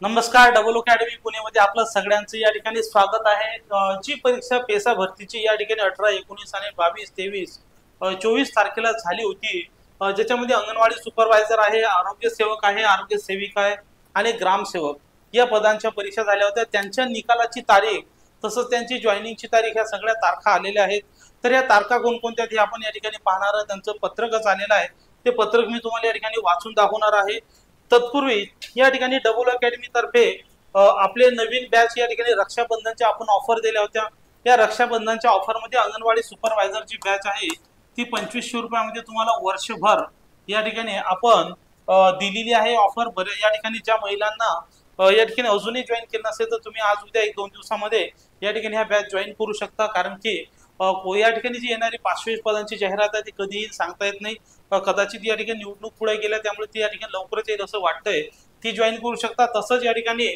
नमस्कार, double academy पुणेमध्ये आपलं सगळ्यांचं या ठिकाणी स्वागत आहे। जी परीक्षा पेसा भरतीची या ठिकाणी 18, 19 आणि 22, 23, 24 तारखेला झाली होती, ज्याच्यामध्ये अंगणवाडी सुपरवायझर आहे, आरोग्य सेवक आहे, आरोग्य सेविका आहे आणि ग्रामसेवक या पदांच्या परीक्षा झाल्या होत्या। त्यांच्या निकालाची तारीख तसंच त्यांची जॉईनिंगची तारीख या सगळ्या तारखा आलेल्या आहेत। तर या तारखा कोणकोणत्या ते आपण या ठिकाणी पाहणार आहोत। त्यांचं पत्रकच आलेलं आहे, ते पत्रक मी तुम्हाला या ठिकाणी वाचून दाखवणार आहे। तत्पूर्वी या ठिकाणी डबल अकॅडमी तर्फे आपले नवीन बॅच या ठिकाणी रक्षाबंधनच्या आपण ऑफर दिल्या होत्या। या रक्षाबंधनच्या ऑफर मध्ये अंगणवाडी सुपरवायझरची बॅच आहे ती 2500 रुपयामध्ये तुम्हाला वर्षभर या ठिकाणी आपण दिलेली आहे ऑफर। या ठिकाणी ज्या महिलांना या ठिकाणी अजूनही जॉईन केलं नसेल तर तुम्ही आज उद्या 1-2 दिवसामध्ये या ठिकाणी हा बॅच जॉईन करू शकता, कारण की या ठिकाणी जी येणारी 500 पदांची जाहिरात आहे ती कधीही सांगता येत नाही। कदाचित या ठिकाणी निवडणूक पुढे गेल्या त्यामुळे ती या ठिकाणी लवकरच येईल असं वाटतंय, ती जॉईन करू शकता। तसंच या ठिकाणी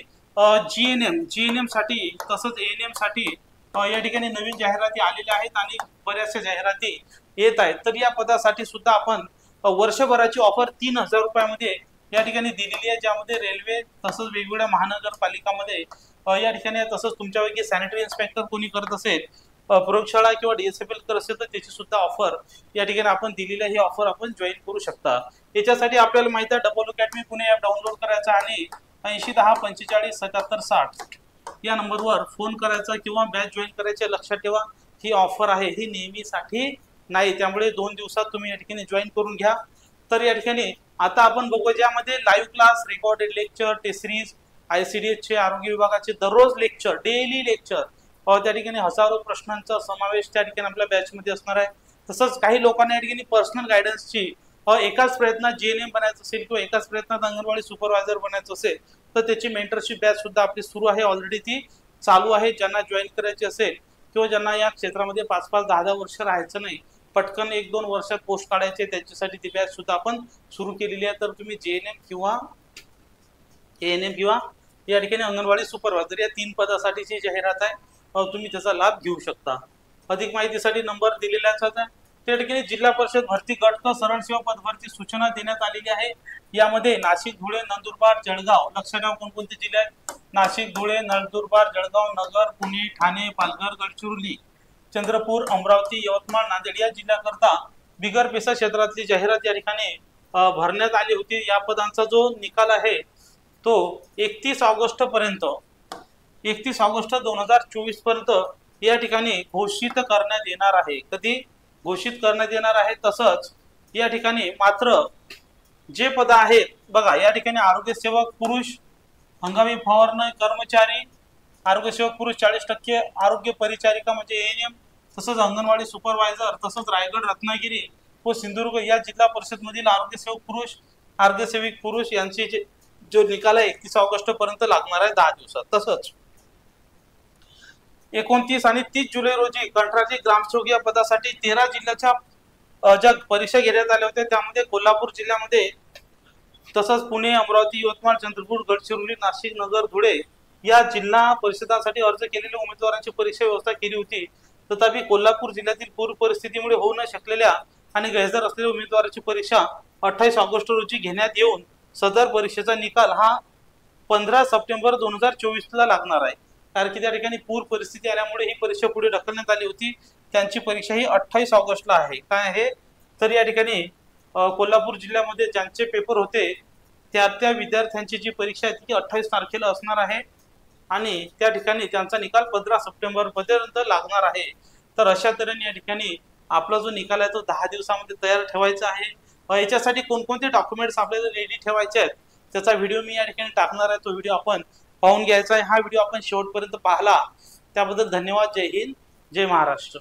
जीएनएम साठी तसंच एएनएम साठी या ठिकाणी नवीन जाहिराती आलेल्या आहेत आणि बऱ्याचशा जाहिराती येत आहेत। तर या पदासाठी सुद्धा आपण वर्षभराची ऑफर 3000 रुपयामध्ये या ठिकाणी दिलेली आहे, ज्यामध्ये रेल्वे तसंच वेगवेगळ्या महानगरपालिकामध्ये या ठिकाणी तसंच तुमच्यापैकी सॅनिटरी इन्स्पेक्टर कोणी करत असेल, प्रयोगशाळा किंवा डीएसएफएल करत असेल तर त्याची सुद्धा ऑफर या ठिकाणी आपण दिलेली आहे। ही ऑफर आपण जॉईन करू शकता। याच्यासाठी आपल्याला माहिती आहे double academy Pune app download करायचा आणि 8010457760 या नंबरवर फोन करायचा किंवा बॅच जॉईन करायचे। लक्षात ठेवा, ही ऑफर आहे, ही नेहमीसाठी नाही, त्यामुळे 2 दिवसात तुम्ही या ठिकाणी जॉईन करून घ्या। तर या ठिकाणी आता आपण बघू, ज्यामध्ये live class, recorded lecture, test series, ICDS चे आरोग्य विभागाचे दररोज लेक्चर, डेली लेक्चर, त्या ठिकाणी हजारो प्रश्नांचा समावेश त्या ठिकाणी आपल्या बॅचमध्ये असणार आहे। तसंच काही लोकांना या ठिकाणी पर्सनल गायडन्सची एकाच प्रयत्नात जीएनएम बनायचं असेल किंवा एकाच प्रयत्नात अंगणवाडी सुपरवायझर बनायचं असेल तर त्याची मेंटरशिप बॅच सुद्धा आपली सुरू आहे, ऑलरेडी ती चालू आहे। ज्यांना जॉईन करायची असेल किंवा ज्यांना या क्षेत्रामध्ये 5-5, 10-10 वर्ष राहायचं नाही, पटकन 1-2 वर्षात पोस्ट काढायचे, त्यांच्यासाठी ती बॅच सुद्धा आपण सुरू केलेली आहे। तर तुम्ही जीएनएम किंवा एएनएम किंवा या ठिकाणी अंगणवाडी सुपरवायझर या 3 पदासाठीची जाहिरात आहे, तुम्ही त्याचा लाभ घेऊ शकता। अधिक माहितीसाठी नंबर दिलेलाच आहे। त्या ठिकाणी जिल्हा परिषद भरती गट क सरळ सेवा पद भरती सूचना देण्यात आलेली आहे। यामध्ये नाशिक, धुळे, नंदुरबार, जळगाव, लक्षात ठेवा कोणकोणते जिल्हे आहेत, नाशिक, धुळे, नंदुरबार, जळगाव, नगर, पुणे, ठाणे, पालघर, गडचिरोली, चंद्रपूर, अमरावती, यवतमाळ, नांदेड या जिल्ह्याकरता बिगर पेसा क्षेत्रातली जाहिरात या ठिकाणी भरण्यात आली होती। या पदांचा जो निकाल आहे तो 31 ऑगस्ट पर्यंत 2024 पर्यंत या ठिकाणी घोषित करण्यात येणार आहे। कधी घोषित करण्यात येणार आहे। तसंच या ठिकाणी मात्र जे पद आहेत बघा, या ठिकाणी आरोग्य सेवक पुरुष, हंगामी फवारणी कर्मचारी, आरोग्य सेवक पुरुष 40%, आरोग्य परिचारिका म्हणजे एएनएम, तसंच अंगणवाडी सुपरवायझर, तसंच रायगड, रत्नागिरी व सिंधुदुर्ग या जिल्हा परिषद मधील आरोग्य सेवक पुरुष, आरोग्य सेविक पुरुष यांचे जो निकाल आहे 31 ऑगस्ट पर्यंत लागणार आहे, 10 दिवसात। तसंच 29 आणि 30 जुलै रोजी कंत्राटी ग्रामसेवक या पदासाठी 13 जिल्ह्याच्या ज्या परीक्षा घेण्यात आल्या होत्या त्यामध्ये कोल्हापूर जिल्ह्यामध्ये तसंच पुणे, अमरावती, यवतमाळ, चंद्रपूर, गडचिरोली, नाशिक, नगर, धुळे या जिल्हा परिषदांसाठी अर्ज केलेल्या उमेदवारांची परीक्षा व्यवस्था केली होती। तथापि कोल्हापूर जिल्ह्यातील पूर परिस्थितीमुळे होऊ न शकलेल्या आणि गैरहजर असलेल्या उमेदवाराची परीक्षा 28 ऑगस्ट रोजी घेण्यात येऊन सदर परीक्षेचा निकाल हा 15 सप्टेंबर 2024 ला लागणार आहे, कारण की त्या ठिकाणी पूर परिस्थिती आल्यामुळे ही परीक्षा पुढे ढकलण्यात आली होती। त्यांची परीक्षा ही 28 ऑगस्टला आहे। काय आहे तर या ठिकाणी कोल्हापूर जिल्ह्यामध्ये ज्यांचे पेपर होते त्या विद्यार्थ्यांची जी परीक्षा आहे ती 28 तारखेला असणार आहे आणि त्या ठिकाणी त्यांचा निकाल 15 सप्टेंबर पर्यंत लागणार आहे। तर अशा तऱ्हेने या ठिकाणी आपला जो निकाल आहे तो 10 दिवसामध्ये तयार ठेवायचा आहे। याच्यासाठी कोणकोणते डॉक्युमेंट्स आपल्याला रेडी ठेवायचे आहेत त्याचा व्हिडिओ मी या ठिकाणी टाकणार आहे, तो व्हिडिओ आपण पाहून घ्यायचा आहे। हा व्हिडिओ आपण शेवटपर्यंत पाहिला त्याबद्दल धन्यवाद। जय हिंद, जय महाराष्ट्र।